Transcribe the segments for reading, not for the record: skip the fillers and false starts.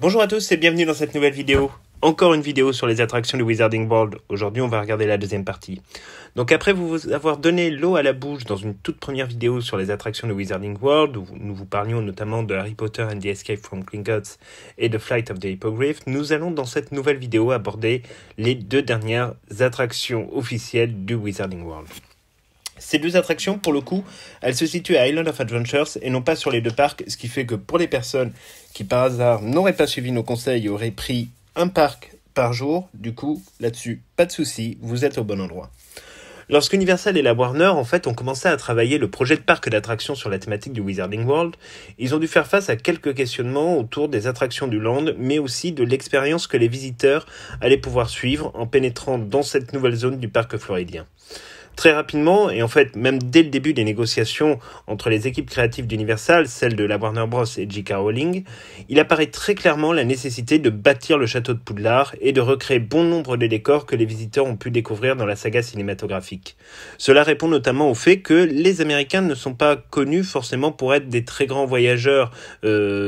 Bonjour à tous et bienvenue dans cette nouvelle vidéo. Encore une vidéo sur les attractions du Wizarding World. Aujourd'hui, on va regarder la deuxième partie. Donc après vous avoir donné l'eau à la bouche dans une toute première vidéo sur les attractions du Wizarding World, où nous vous parlions notamment de Harry Potter and the Escape from Gringotts et de Flight of the Hippogriff, nous allons dans cette nouvelle vidéo aborder les deux dernières attractions officielles du Wizarding World. Ces deux attractions, pour le coup, elles se situent à Island of Adventures et non pas sur les deux parcs, ce qui fait que pour les personnes qui par hasard n'auraient pas suivi nos conseils et auraient pris un parc par jour, du coup, là-dessus, pas de souci, vous êtes au bon endroit. Lorsqu'Universal et la Warner, en fait, ont commencé à travailler le projet de parc d'attractions sur la thématique du Wizarding World, ils ont dû faire face à quelques questionnements autour des attractions du land, mais aussi de l'expérience que les visiteurs allaient pouvoir suivre en pénétrant dans cette nouvelle zone du parc floridien. Très rapidement, et en fait même dès le début des négociations entre les équipes créatives d'Universal, celles de la Warner Bros et J.K. Rowling, il apparaît très clairement la nécessité de bâtir le château de Poudlard et de recréer bon nombre des décors que les visiteurs ont pu découvrir dans la saga cinématographique. Cela répond notamment au fait que les Américains ne sont pas connus forcément pour être des très grands voyageurs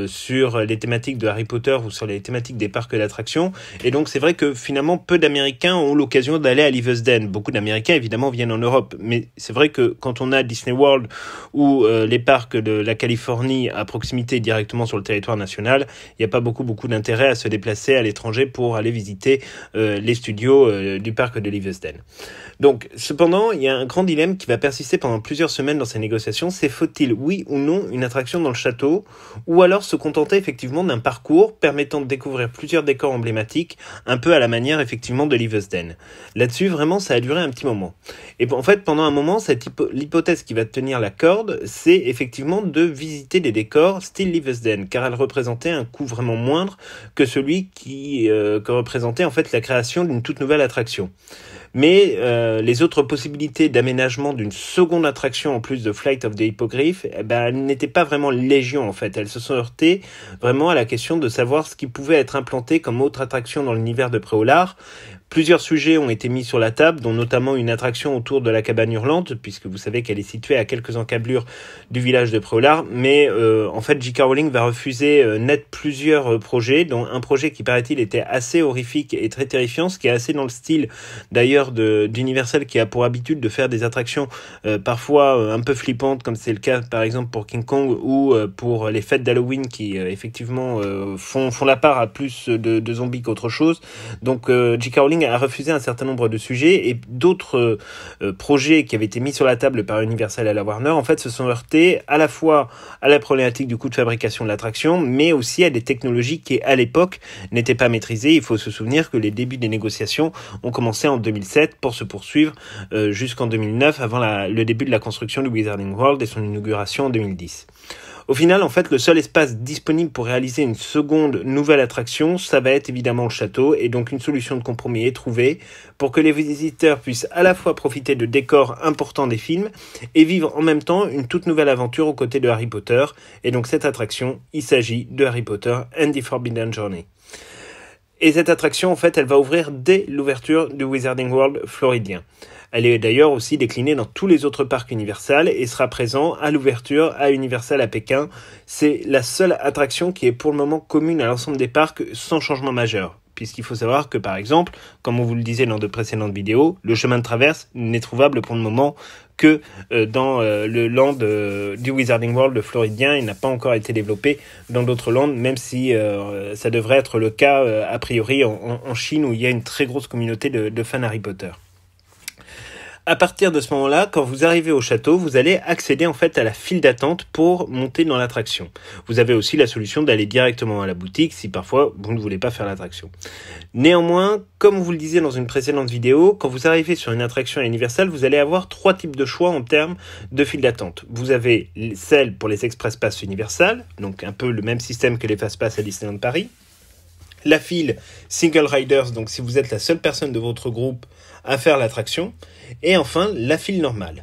sur les thématiques de Harry Potter ou sur les thématiques des parcs d'attractions, et donc c'est vrai que finalement peu d'Américains ont l'occasion d'aller à Leavesden. Beaucoup d'Américains évidemment viennent en Europe, mais c'est vrai que quand on a Disney World ou les parcs de la Californie à proximité directement sur le territoire national, il n'y a pas beaucoup d'intérêt à se déplacer à l'étranger pour aller visiter les studios du parc de Leavesden. Donc, cependant, il y a un grand dilemme qui va persister pendant plusieurs semaines dans ces négociations, c'est faut-il, oui ou non, une attraction dans le château, ou alors se contenter effectivement d'un parcours permettant de découvrir plusieurs décors emblématiques, un peu à la manière effectivement de Leavesden. Là-dessus, vraiment, ça a duré un petit moment. Et en fait, pendant un moment, l'hypothèse qui va tenir la corde, c'est effectivement de visiter des décors style Leavesden, car elle représentait un coût vraiment moindre que celui que représentait en fait la création d'une toute nouvelle attraction. Mais les autres possibilités d'aménagement d'une seconde attraction en plus de Flight of the Hippogriff, elles n'étaient pas vraiment légion en fait. Elles se sont heurtées vraiment à la question de savoir ce qui pouvait être implanté comme autre attraction dans l'univers de Préolard. Plusieurs sujets ont été mis sur la table, dont notamment une attraction autour de la cabane hurlante, puisque vous savez qu'elle est située à quelques encablures du village de Préolard. Mais en fait, J.K. Rowling va refuser net plusieurs projets, dont un projet qui, paraît-il, était assez horrifique et très terrifiant, ce qui est assez dans le style d'ailleurs d'Universal, qui a pour habitude de faire des attractions parfois un peu flippantes, comme c'est le cas par exemple pour King Kong ou pour les fêtes d'Halloween qui effectivement font la part à plus de zombies qu'autre chose. Donc J.K. Rowling a refusé un certain nombre de sujets, et d'autres projets qui avaient été mis sur la table par Universal et la Warner en fait se sont heurtés à la fois à la problématique du coût de fabrication de l'attraction, mais aussi à des technologies qui à l'époque n'étaient pas maîtrisées. Il faut se souvenir que les débuts des négociations ont commencé en 2007 pour se poursuivre jusqu'en 2009 avant le début de la construction du Wizarding World et son inauguration en 2010. Au final, en fait, le seul espace disponible pour réaliser une seconde nouvelle attraction, ça va être évidemment le château, et donc une solution de compromis est trouvée pour que les visiteurs puissent à la fois profiter de décors importants des films et vivre en même temps une toute nouvelle aventure aux côtés de Harry Potter. Et donc cette attraction, il s'agit de Harry Potter and the Forbidden Journey. Et cette attraction, en fait, elle va ouvrir dès l'ouverture du Wizarding World floridien. Elle est d'ailleurs aussi déclinée dans tous les autres parcs Universal et sera présente à l'ouverture à Universal à Pékin. C'est la seule attraction qui est pour le moment commune à l'ensemble des parcs sans changement majeur. Puisqu'il faut savoir que, par exemple, comme on vous le disait dans de précédentes vidéos, le chemin de traverse n'est trouvable pour le moment que dans le land du Wizarding World floridien. Il n'a pas encore été développé dans d'autres lands, même si ça devrait être le cas a priori en Chine, où il y a une très grosse communauté de fans Harry Potter. À partir de ce moment-là, quand vous arrivez au château, vous allez accéder en fait à la file d'attente pour monter dans l'attraction. Vous avez aussi la solution d'aller directement à la boutique si parfois vous ne voulez pas faire l'attraction. Néanmoins, comme on vous le disait dans une précédente vidéo, quand vous arrivez sur une attraction à Universal, vous allez avoir trois types de choix en termes de file d'attente. Vous avez celle pour les Express Pass Universal, donc un peu le même système que les Fast Pass à Disneyland Paris. La file Single Riders, donc si vous êtes la seule personne de votre groupe à faire l'attraction. Et enfin, la file normale.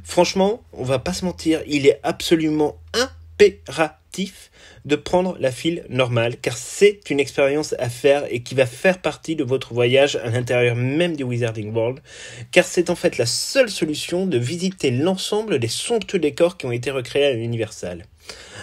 Franchement, on va pas se mentir, il est absolument impératif de prendre la file normale, car c'est une expérience à faire et qui va faire partie de votre voyage à l'intérieur même du Wizarding World, car c'est en fait la seule solution de visiter l'ensemble des somptueux décors qui ont été recréés à Universal.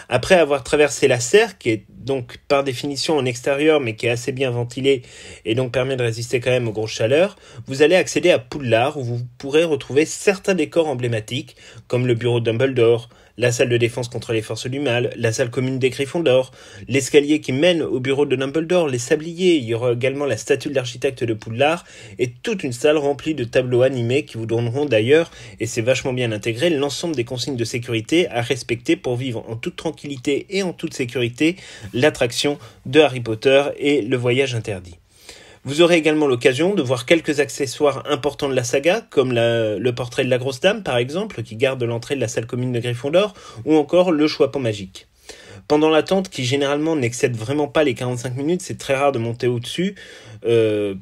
Après avoir traversé la serre, qui est donc par définition en extérieur, mais qui est assez bien ventilée et donc permet de résister quand même aux grosses chaleurs, vous allez accéder à Poudlard, où vous pourrez retrouver certains décors emblématiques, comme le bureau de Dumbledore, la salle de défense contre les forces du mal, la salle commune des Gryffondors, l'escalier qui mène au bureau de Dumbledore, les sabliers, il y aura également la statue de l'architecte de Poudlard, et toute une salle remplie de tableaux animés qui vous donneront d'ailleurs, et c'est vachement bien intégré, l'ensemble des consignes de sécurité à respecter pour vivre en toute tranquillité et en toute sécurité l'attraction de Harry Potter et le voyage interdit. Vous aurez également l'occasion de voir quelques accessoires importants de la saga, comme le portrait de la grosse dame par exemple, qui garde l'entrée de la salle commune de Gryffondor, ou encore le choix-peau magique. Pendant l'attente, qui généralement n'excède vraiment pas les 45 minutes, c'est très rare de monter au-dessus,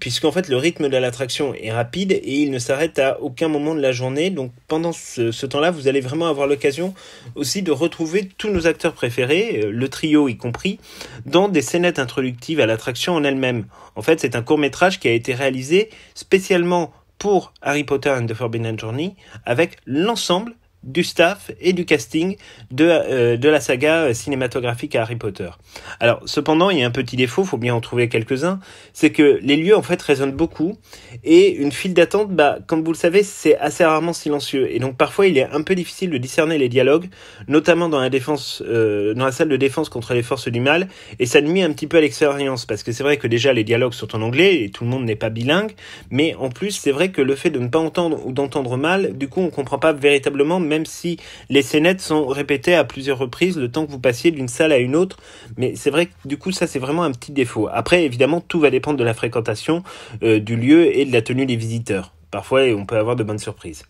puisqu'en fait le rythme de l'attraction est rapide et il ne s'arrête à aucun moment de la journée. Donc pendant ce temps-là, vous allez vraiment avoir l'occasion aussi de retrouver tous nos acteurs préférés, le trio y compris, dans des scénettes introductives à l'attraction en elle-même. En fait, c'est un court-métrage qui a été réalisé spécialement pour Harry Potter and the Forbidden Journey, avec l'ensemble du staff et du casting de la saga cinématographique à Harry Potter. Alors, cependant, il y a un petit défaut, faut bien en trouver quelques-uns, c'est que les lieux, en fait, résonnent beaucoup, et une file d'attente, comme vous le savez, c'est assez rarement silencieux, et donc parfois, il est un peu difficile de discerner les dialogues, notamment dans la salle de défense contre les forces du mal, et ça nuit un petit peu à l'expérience, parce que c'est vrai que déjà, les dialogues sont en anglais, et tout le monde n'est pas bilingue, mais en plus, c'est vrai que le fait de ne pas entendre ou d'entendre mal, du coup, on comprend pas véritablement, même si les scénettes sont répétées à plusieurs reprises le temps que vous passiez d'une salle à une autre. Mais c'est vrai que du coup, ça, c'est vraiment un petit défaut. Après, évidemment, tout va dépendre de la fréquentation du lieu et de la tenue des visiteurs. Parfois, on peut avoir de bonnes surprises.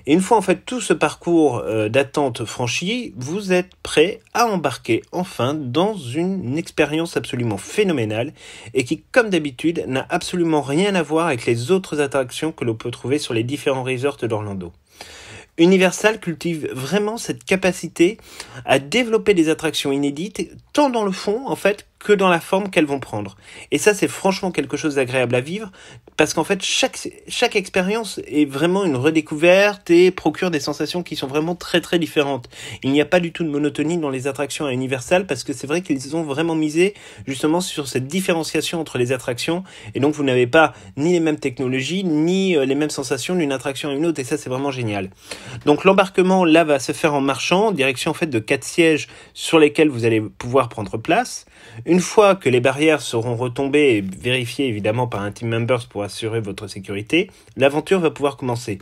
Et une fois en fait tout ce parcours d'attente franchi, vous êtes prêt à embarquer enfin dans une expérience absolument phénoménale et qui, comme d'habitude, n'a absolument rien à voir avec les autres attractions que l'on peut trouver sur les différents resorts d'Orlando. Universal cultive vraiment cette capacité à développer des attractions inédites, tant dans le fond, en fait, que dans la forme qu'elles vont prendre. Et ça, c'est franchement quelque chose d'agréable à vivre, parce qu'en fait, chaque expérience est vraiment une redécouverte et procure des sensations qui sont vraiment très très différentes. Il n'y a pas du tout de monotonie dans les attractions à Universal, parce que c'est vrai qu'ils ont vraiment misé justement sur cette différenciation entre les attractions, et donc vous n'avez pas ni les mêmes technologies, ni les mêmes sensations d'une attraction à une autre, et ça, c'est vraiment génial. Donc l'embarquement là va se faire en marchant, en direction en fait de 4 sièges sur lesquels vous allez pouvoir prendre place. Une fois que les barrières seront retombées et vérifiées évidemment par un team members pour assurer votre sécurité, l'aventure va pouvoir commencer.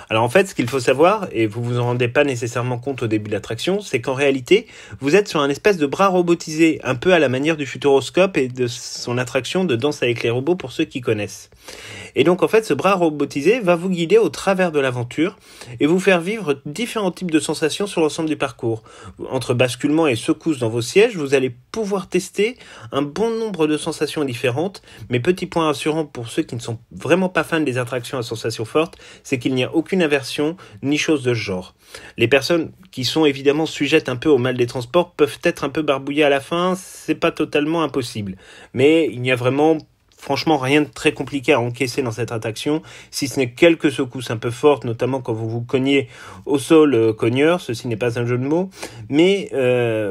Alors en fait, ce qu'il faut savoir, et vous vous en rendez pas nécessairement compte au début de l'attraction, c'est qu'en réalité, vous êtes sur un espèce de bras robotisé, un peu à la manière du Futuroscope et de son attraction de Danse avec les robots pour ceux qui connaissent. Et donc en fait, ce bras robotisé va vous guider au travers de l'aventure et vous faire vivre différents types de sensations sur l'ensemble du parcours. Entre basculement et secousses dans vos sièges, vous allez pouvoir tester un bon nombre de sensations différentes, mais petit point rassurant pour ceux qui ne sont vraiment pas fans des attractions à sensations fortes, c'est qu'il n'y a aucune aversion ni chose de ce genre. Les personnes qui sont évidemment sujettes un peu au mal des transports peuvent être un peu barbouillées à la fin, c'est pas totalement impossible. Mais il n'y a vraiment franchement rien de très compliqué à encaisser dans cette attraction, si ce n'est quelques secousses un peu fortes, notamment quand vous vous cognez au sol cogneur, ceci n'est pas un jeu de mots, mais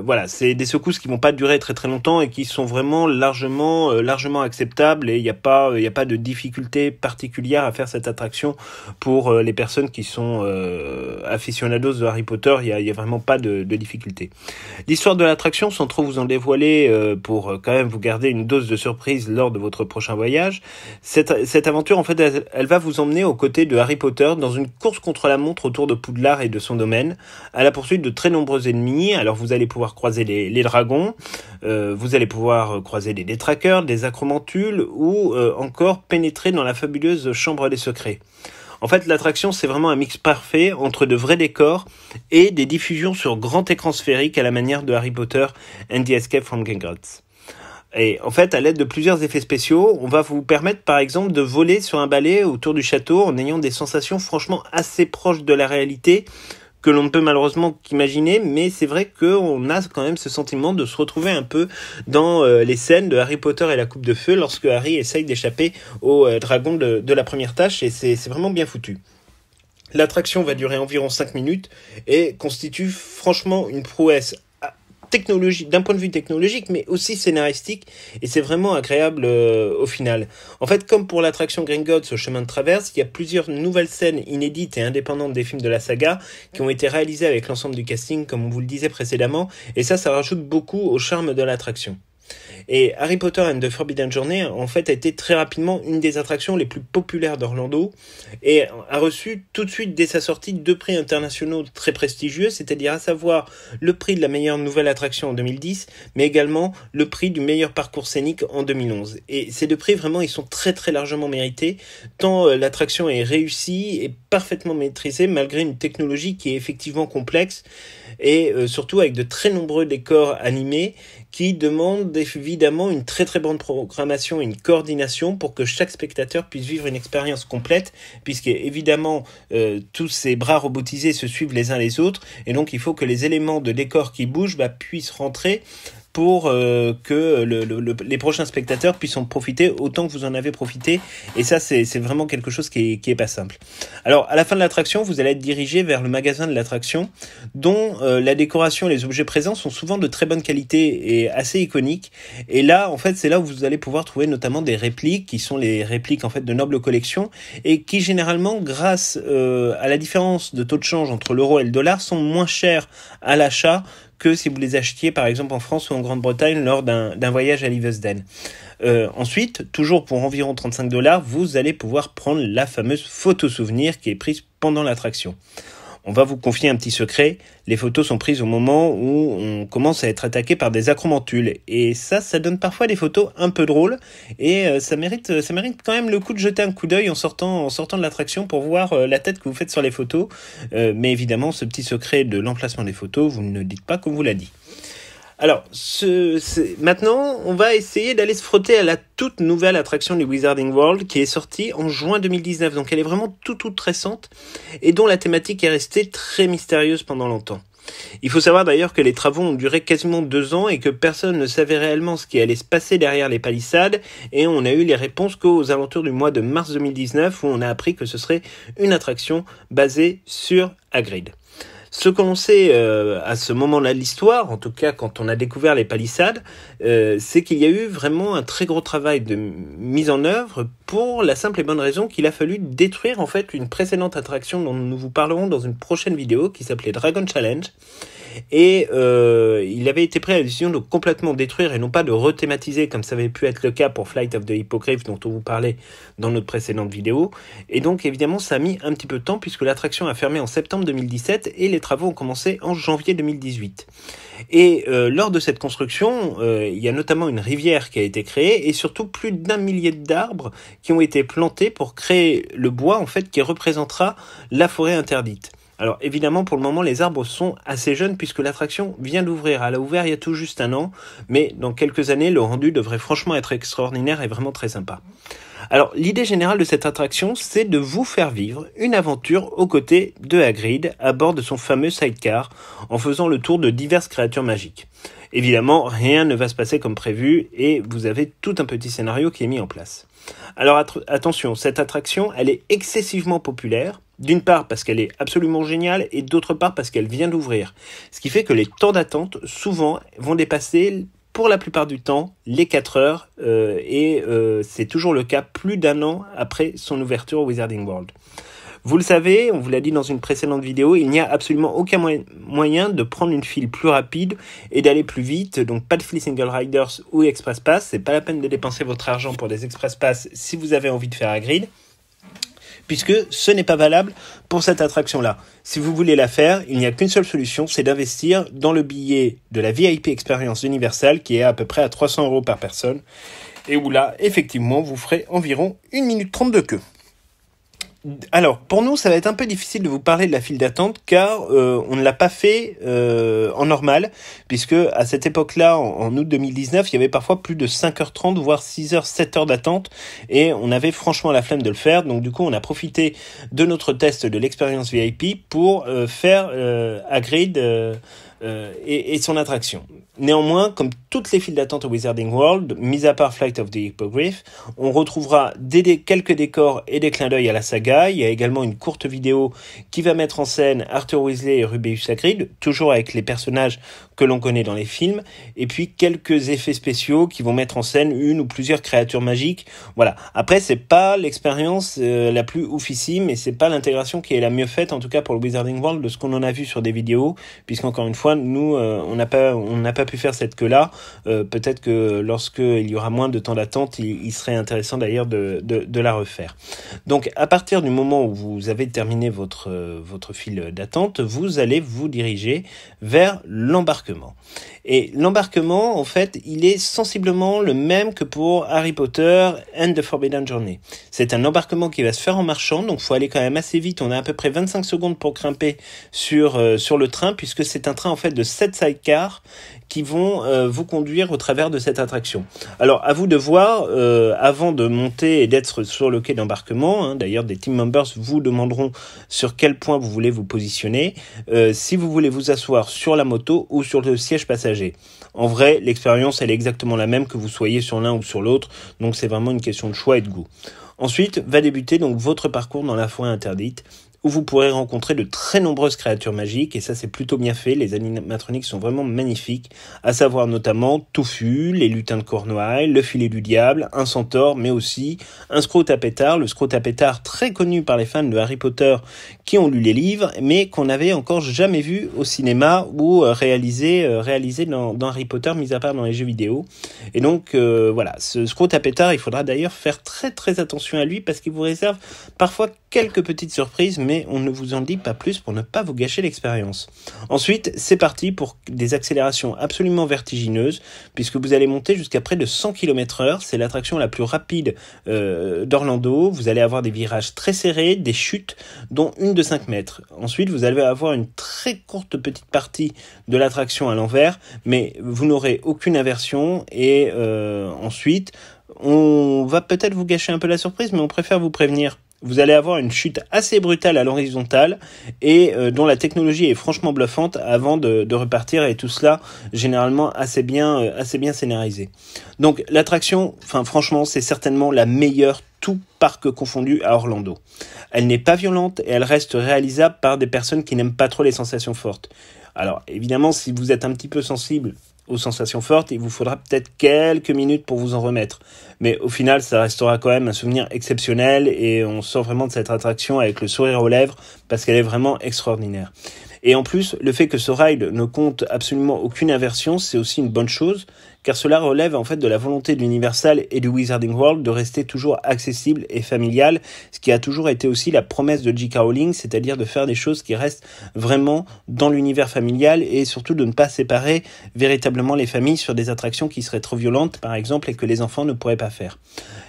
voilà, c'est des secousses qui vont pas durer très très longtemps et qui sont vraiment largement acceptables, et il n'y a pas de difficulté particulière à faire cette attraction pour les personnes qui sont aficionados de Harry Potter. Il y a vraiment pas de difficulté. L'histoire de l'attraction, sans trop vous en dévoiler, pour quand même vous garder une dose de surprise lors de votre prochain voyage, cette aventure en fait elle va vous emmener aux côtés de Harry Potter dans une course contre la montre autour de Poudlard et de son domaine, à la poursuite de très nombreux ennemis. Alors vous allez pouvoir croiser les dragons, vous allez pouvoir croiser des détraqueurs, des acromantules ou encore pénétrer dans la fabuleuse chambre des secrets. En fait, l'attraction, c'est vraiment un mix parfait entre de vrais décors et des diffusions sur grand écran sphérique à la manière de Harry Potter and the Escape from Gringotts. Et en fait, à l'aide de plusieurs effets spéciaux, on va vous permettre par exemple de voler sur un balai autour du château en ayant des sensations franchement assez proches de la réalité que l'on ne peut malheureusement qu'imaginer, mais c'est vrai qu'on a quand même ce sentiment de se retrouver un peu dans les scènes de Harry Potter et la Coupe de Feu lorsque Harry essaye d'échapper au dragon de la première tâche, et c'est vraiment bien foutu. L'attraction va durer environ 5 minutes et constitue franchement une prouesse d'un point de vue technologique, mais aussi scénaristique, et c'est vraiment agréable au final. En fait, comme pour l'attraction Gringotts au chemin de traverse, il y a plusieurs nouvelles scènes inédites et indépendantes des films de la saga qui ont été réalisées avec l'ensemble du casting, comme on vous le disait précédemment, et ça rajoute beaucoup au charme de l'attraction. Et Harry Potter and the Forbidden Journey, en fait, a été très rapidement une des attractions les plus populaires d'Orlando et a reçu tout de suite, dès sa sortie, 2 prix internationaux très prestigieux, c'est-à-dire à savoir le prix de la meilleure nouvelle attraction en 2010, mais également le prix du meilleur parcours scénique en 2011. Et ces 2 prix, vraiment, ils sont très très largement mérités, tant l'attraction est réussie et parfaitement maîtrisée, malgré une technologie qui est effectivement complexe, et surtout avec de très nombreux décors animés qui demandent évidemment une très très bonne programmation et une coordination pour que chaque spectateur puisse vivre une expérience complète, puisque évidemment tous ces bras robotisés se suivent les uns les autres, et donc il faut que les éléments de décor qui bougent puissent rentrer pour que les prochains spectateurs puissent en profiter autant que vous en avez profité. Et ça, c'est vraiment quelque chose qui est pas simple. Alors, à la fin de l'attraction, vous allez être dirigé vers le magasin de l'attraction, dont la décoration et les objets présents sont souvent de très bonne qualité et assez iconiques. Et là, en fait, c'est là où vous allez pouvoir trouver notamment des répliques, qui sont les répliques en fait de nobles collections, et qui généralement, grâce à la différence de taux de change entre l'euro et le dollar, sont moins chères à l'achat que si vous les achetiez par exemple en France ou en Grande-Bretagne lors d'un voyage à Leavesden. Ensuite, toujours pour environ 35$, vous allez pouvoir prendre la fameuse photo souvenir qui est prise pendant l'attraction. On va vous confier un petit secret, les photos sont prises au moment où on commence à être attaqué par des acromantules. Et ça donne parfois des photos un peu drôles, et ça mérite quand même le coup de jeter un coup d'œil en sortant de l'attraction pour voir la tête que vous faites sur les photos. Mais évidemment, ce petit secret de l'emplacement des photos, vous ne le dites pas qu'on vous l'a dit. Alors, maintenant, on va essayer d'aller se frotter à la toute nouvelle attraction du Wizarding World qui est sortie en juin 2019. Donc, elle est vraiment toute récente et dont la thématique est restée très mystérieuse pendant longtemps. Il faut savoir d'ailleurs que les travaux ont duré quasiment 2 ans et que personne ne savait réellement ce qui allait se passer derrière les palissades, et on a eu les réponses qu'aux alentours du mois de mars 2019 où on a appris que ce serait une attraction basée sur Hagrid. Ce que l'on sait à ce moment-là de l'histoire, en tout cas quand on a découvert les palissades, c'est qu'il y a eu vraiment un très gros travail de mise en œuvre pour la simple et bonne raison qu'il a fallu détruire en fait une précédente attraction dont nous vous parlerons dans une prochaine vidéo qui s'appelait Dragon Challenge. Et il avait été pris à la décision de complètement détruire et non pas de rethématiser comme ça avait pu être le cas pour Flight of the Hippogriff dont on vous parlait dans notre précédente vidéo. Et donc évidemment ça a mis un petit peu de temps puisque l'attraction a fermé en septembre 2017 et les travaux ont commencé en janvier 2018. Et lors de cette construction, il y a notamment une rivière qui a été créée et surtout plus d'1 millier d'arbres qui ont été plantés pour créer le bois en fait qui représentera la forêt interdite. Alors évidemment pour le moment les arbres sont assez jeunes puisque l'attraction vient d'ouvrir. Elle a ouvert il y a tout juste 1 an, mais dans quelques années le rendu devrait franchement être extraordinaire et vraiment très sympa. Alors l'idée générale de cette attraction c'est de vous faire vivre une aventure aux côtés de Hagrid à bord de son fameux sidecar en faisant le tour de diverses créatures magiques. Évidemment rien ne va se passer comme prévu et vous avez tout un petit scénario qui est mis en place. Alors attention, cette attraction elle est excessivement populaire. D'une part parce qu'elle est absolument géniale et d'autre part parce qu'elle vient d'ouvrir. Ce qui fait que les temps d'attente souvent vont dépasser pour la plupart du temps les 4 heures et c'est toujours le cas plus d'1 an après son ouverture au Wizarding World. Vous le savez, on vous l'a dit dans une précédente vidéo, il n'y a absolument aucun moyen de prendre une file plus rapide et d'aller plus vite. Donc pas de file Single Riders ou Express Pass. C'est pas la peine de dépenser votre argent pour des Express Pass si vous avez envie de faire Hagrid, puisque ce n'est pas valable pour cette attraction-là. Si vous voulez la faire, il n'y a qu'une seule solution, c'est d'investir dans le billet de la VIP Experience Universal qui est à peu près à 300 € par personne, et où là, effectivement, vous ferez environ 1 minute 30 de queue. Alors, pour nous, ça va être un peu difficile de vous parler de la file d'attente car on ne l'a pas fait en normal, puisque à cette époque-là, en août 2019, il y avait parfois plus de 5h30, voire 6h, 7h d'attente, et on avait franchement la flemme de le faire. Donc du coup, on a profité de notre test de l'expérience VIP pour faire Hagrid et son attraction. Néanmoins, comme toutes les files d'attente au Wizarding World, mis à part Flight of the Hippogriff, on retrouvera quelques décors et des clins d'œil à la saga. Il y a également une courte vidéo qui va mettre en scène Arthur Weasley et Rubeus Hagrid, toujours avec les personnages que l'on connaît dans les films, et puis quelques effets spéciaux qui vont mettre en scène une ou plusieurs créatures magiques. Voilà. Après, c'est pas l'expérience la plus oufissime, et c'est pas l'intégration qui est la mieux faite, en tout cas pour le Wizarding World, de ce qu'on en a vu sur des vidéos, puisqu'encore une fois, nous, on n'a pas pu faire cette queue-là. Peut-être que lorsqu'il y aura moins de temps d'attente, il serait intéressant d'ailleurs de la refaire. Donc, à partir du moment où vous avez terminé votre file d'attente, vous allez vous diriger vers l'embarquement. Et l'embarquement, en fait, il est sensiblement le même que pour Harry Potter and the Forbidden Journey. C'est un embarquement qui va se faire en marchant, donc il faut aller quand même assez vite. On a à peu près 25 secondes pour grimper sur le train, puisque c'est un train en fait de 7 sidecars qui vont vous conduire au travers de cette attraction. Alors, à vous de voir, avant de monter et d'être sur le quai d'embarquement, d'ailleurs, des team members vous demanderont sur quel point vous voulez vous positionner, si vous voulez vous asseoir sur la moto ou sur le siège passager. En vrai, l'expérience, elle est exactement la même que vous soyez sur l'un ou sur l'autre, donc c'est vraiment une question de choix et de goût. Ensuite, va débuter donc votre parcours dans la forêt interdite, où vous pourrez rencontrer de très nombreuses créatures magiques, et ça c'est plutôt bien fait, les animatroniques sont vraiment magnifiques, à savoir notamment Touffu, les lutins de Cornouailles, le filet du diable, un centaure, mais aussi un Scrot à pétard, le Scrot à pétard très connu par les fans de Harry Potter qui ont lu les livres, mais qu'on n'avait encore jamais vu au cinéma ou réalisé dans Harry Potter, mis à part dans les jeux vidéo. Et donc voilà, ce Scrot à pétard, il faudra d'ailleurs faire très très attention à lui, parce qu'il vous réserve parfois quelques petites surprises, mais on ne vous en dit pas plus pour ne pas vous gâcher l'expérience. Ensuite, c'est parti pour des accélérations absolument vertigineuses, puisque vous allez monter jusqu'à près de 100 km/h. C'est l'attraction la plus rapide d'Orlando. Vous allez avoir des virages très serrés, des chutes, dont une de 5 mètres. Ensuite, vous allez avoir une très courte petite partie de l'attraction à l'envers, mais vous n'aurez aucune inversion. Et ensuite, on va peut-être vous gâcher un peu la surprise, mais on préfère vous prévenir. Vous allez avoir une chute assez brutale à l'horizontale et dont la technologie est franchement bluffante avant de repartir, et tout cela généralement assez bien scénarisé. Donc l'attraction, franchement, c'est certainement la meilleure, tout parc confondu, à Orlando. Elle n'est pas violente et elle reste réalisable par des personnes qui n'aiment pas trop les sensations fortes. Alors évidemment, si vous êtes un petit peu sensible aux sensations fortes, il vous faudra peut-être quelques minutes pour vous en remettre. Mais au final, ça restera quand même un souvenir exceptionnel, et on sort vraiment de cette attraction avec le sourire aux lèvres, parce qu'elle est vraiment extraordinaire. Et en plus, le fait que ce ride ne compte absolument aucune inversion, c'est aussi une bonne chose, car cela relève en fait de la volonté de l'Universal et du Wizarding World de rester toujours accessible et familial, ce qui a toujours été aussi la promesse de J.K. Rowling, c'est-à-dire de faire des choses qui restent vraiment dans l'univers familial, et surtout de ne pas séparer véritablement les familles sur des attractions qui seraient trop violentes, par exemple, et que les enfants ne pourraient pas faire.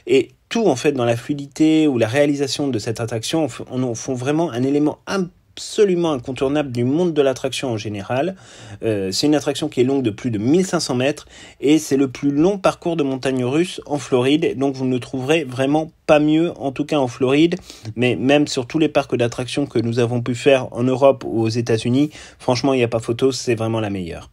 Et tout, en fait, dans la fluidité ou la réalisation de cette attraction, on font vraiment un élément absolument incontournable du monde de l'attraction en général. C'est une attraction qui est longue de plus de 1500 mètres, et c'est le plus long parcours de montagne russe en Floride, donc vous ne trouverez vraiment pas mieux, en tout cas en Floride, mais même sur tous les parcs d'attractions que nous avons pu faire en Europe ou aux États-Unis, franchement, il n'y a pas photo, c'est vraiment la meilleure.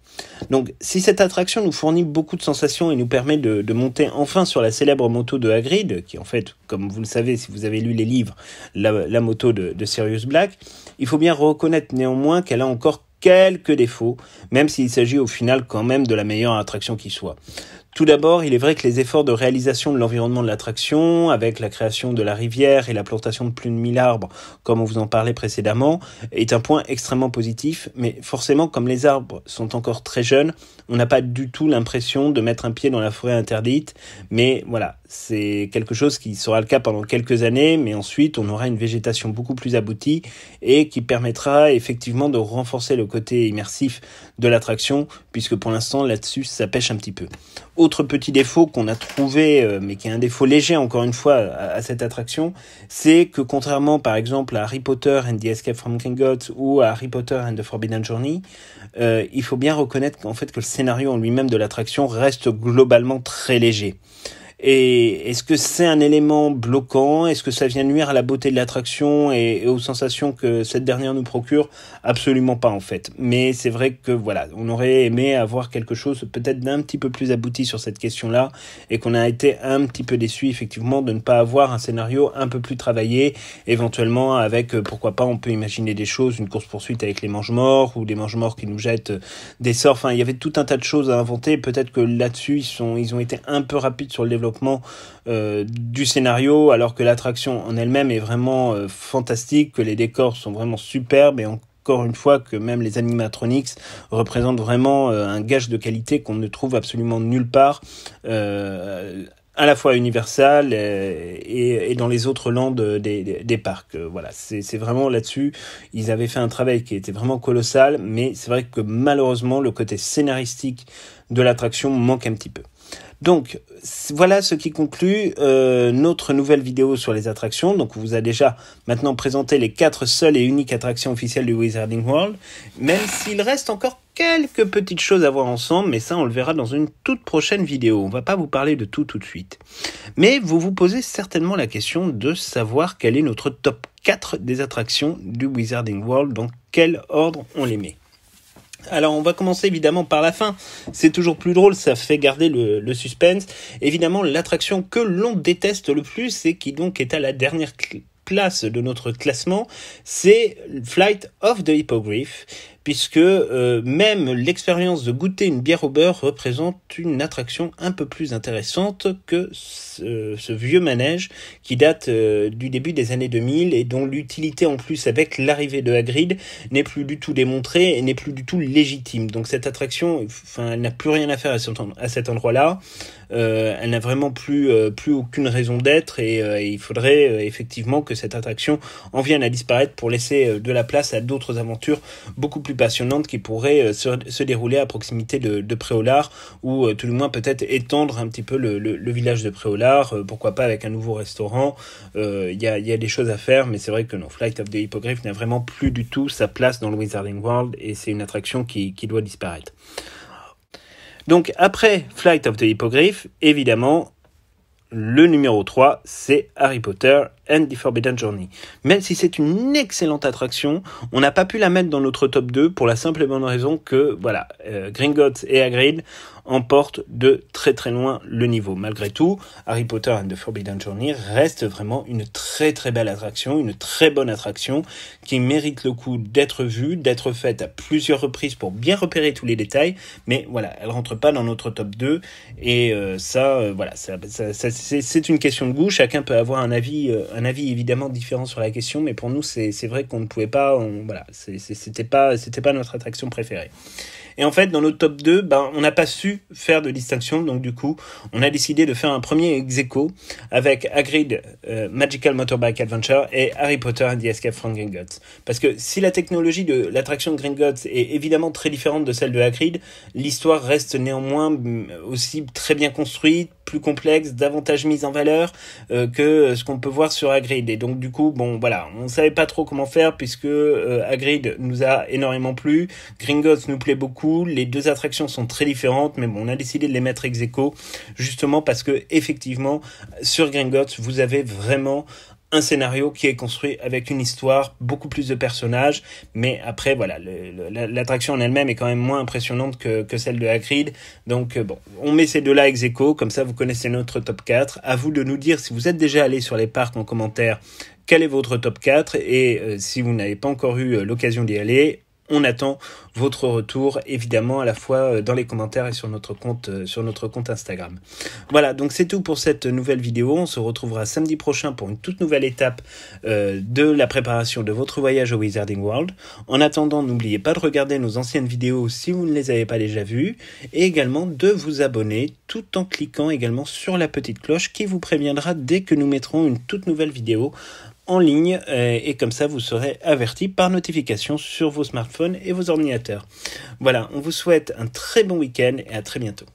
Donc, si cette attraction nous fournit beaucoup de sensations et nous permet de monter enfin sur la célèbre moto de Hagrid, qui en fait, comme vous le savez si vous avez lu les livres, la moto de Sirius Black, il faut bien reconnaître néanmoins qu'elle a encore quelques défauts, même s'il s'agit au final quand même de la meilleure attraction qui soit. Tout d'abord, il est vrai que les efforts de réalisation de l'environnement de l'attraction, avec la création de la rivière et la plantation de plus de 1000 arbres, comme on vous en parlait précédemment, est un point extrêmement positif, mais forcément, comme les arbres sont encore très jeunes, on n'a pas du tout l'impression de mettre un pied dans la forêt interdite, mais voilà, c'est quelque chose qui sera le cas pendant quelques années, mais ensuite on aura une végétation beaucoup plus aboutie et qui permettra effectivement de renforcer le côté immersif de l'attraction, puisque pour l'instant là-dessus ça pêche un petit peu. Autre petit défaut qu'on a trouvé, mais qui est un défaut léger encore une fois à cette attraction, c'est que contrairement par exemple à Harry Potter and the Escape from Gringotts ou à Harry Potter and the Forbidden Journey, il faut bien reconnaître qu'en fait que le scénario en lui-même de l'attraction reste globalement très léger. Et est-ce que c'est un élément bloquant? Est-ce que ça vient nuire à la beauté de l'attraction et aux sensations que cette dernière nous procure? Absolument pas en fait. Mais c'est vrai que voilà, on aurait aimé avoir quelque chose peut-être d'un petit peu plus abouti sur cette question-là et qu'on a été un petit peu déçu effectivement de ne pas avoir un scénario un peu plus travaillé, éventuellement avec, pourquoi pas, on peut imaginer des choses, une course-poursuite avec les mange-morts ou des mange-morts qui nous jettent des sorts. Enfin, il y avait tout un tas de choses à inventer. Peut-être que là-dessus, ils ont été un peu rapides sur le développement du scénario, alors que l'attraction en elle-même est vraiment fantastique, que les décors sont vraiment superbes et encore une fois que même les animatronics représentent vraiment un gage de qualité qu'on ne trouve absolument nulle part, à la fois à Universal et dans les autres landes des parcs. Voilà, c'est vraiment là-dessus, ils avaient fait un travail qui était vraiment colossal, mais c'est vrai que malheureusement le côté scénaristique de l'attraction manque un petit peu. Donc, voilà ce qui conclut notre nouvelle vidéo sur les attractions. Donc, on vous a déjà maintenant présenté les 4 seules et uniques attractions officielles du Wizarding World, même s'il reste encore quelques petites choses à voir ensemble, mais ça, on le verra dans une toute prochaine vidéo. On va pas vous parler de tout de suite. Mais vous vous posez certainement la question de savoir quel est notre top 4 des attractions du Wizarding World, dans quel ordre on les met. Alors on va commencer évidemment par la fin, c'est toujours plus drôle, ça fait garder le suspense. Évidemment l'attraction que l'on déteste le plus et qui donc est à la dernière place de notre classement, c'est Flight of the Hippogriff, puisque même l'expérience de goûter une bière au beurre représente une attraction un peu plus intéressante que ce vieux manège qui date du début des années 2000 et dont l'utilité en plus avec l'arrivée de Hagrid n'est plus du tout démontrée et n'est plus du tout légitime. Donc cette attraction, elle n'a plus rien à faire à cet endroit-là. Elle n'a vraiment plus aucune raison d'être et il faudrait effectivement que cette attraction en vienne à disparaître pour laisser de la place à d'autres aventures beaucoup plus passionnantes qui pourraient se dérouler à proximité de Préolard ou tout du moins peut-être étendre un petit peu le village de Préolard, pourquoi pas avec un nouveau restaurant. Il y a des choses à faire, mais c'est vrai que non, Flight of the Hippogriff n'a vraiment plus du tout sa place dans le Wizarding World et c'est une attraction qui doit disparaître. Donc après Flight of the Hippogriff, évidemment, le numéro 3, c'est Harry Potter and the Forbidden Journey. Même si c'est une excellente attraction, on n'a pas pu la mettre dans notre top 2 pour la simple et bonne raison que, voilà, Gringotts et Hagrid emportent de très très loin le niveau. Malgré tout, Harry Potter and the Forbidden Journey reste vraiment une très très belle attraction, une très bonne attraction qui mérite le coup d'être vue, d'être faite à plusieurs reprises pour bien repérer tous les détails, mais voilà, elle rentre pas dans notre top 2 et voilà, c'est une question de goût, chacun peut avoir un avis évidemment différent sur la question, mais pour nous c'est vrai qu'on ne pouvait pas, voilà, c'était pas notre attraction préférée. Et en fait, dans notre top 2, on n'a pas su faire de distinction, donc du coup, on a décidé de faire un premier ex-aequo avec Hagrid Magical Motorbike Adventure et Harry Potter and the Escape from Gringotts. Parce que si la technologie de l'attraction de Gringotts est évidemment très différente de celle de Hagrid, l'histoire reste néanmoins aussi très bien construite, plus complexe, davantage mise en valeur que ce qu'on peut voir sur Hagrid. Et donc du coup, voilà, on savait pas trop comment faire puisque Hagrid nous a énormément plu, Gringotts nous plaît beaucoup. Les deux attractions sont très différentes, mais on a décidé de les mettre ex aequo, justement parce que effectivement, sur Gringotts, vous avez vraiment un scénario qui est construit avec une histoire, beaucoup plus de personnages, mais après, voilà, l'attraction en elle-même est quand même moins impressionnante que celle de Hagrid, donc on met ces deux-là ex aequo, comme ça vous connaissez notre top 4, à vous de nous dire si vous êtes déjà allé sur les parcs en commentaire, quel est votre top 4, et si vous n'avez pas encore eu l'occasion d'y aller, on attend votre retour, évidemment, à la fois dans les commentaires et sur notre compte Instagram. Voilà, donc c'est tout pour cette nouvelle vidéo. On se retrouvera samedi prochain pour une toute nouvelle étape de la préparation de votre voyage au Wizarding World. En attendant, n'oubliez pas de regarder nos anciennes vidéos si vous ne les avez pas déjà vues, et également de vous abonner tout en cliquant également sur la petite cloche qui vous préviendra dès que nous mettrons une toute nouvelle vidéo en ligne et comme ça vous serez averti par notification sur vos smartphones et vos ordinateurs. Voilà, on vous souhaite un très bon week-end et à très bientôt.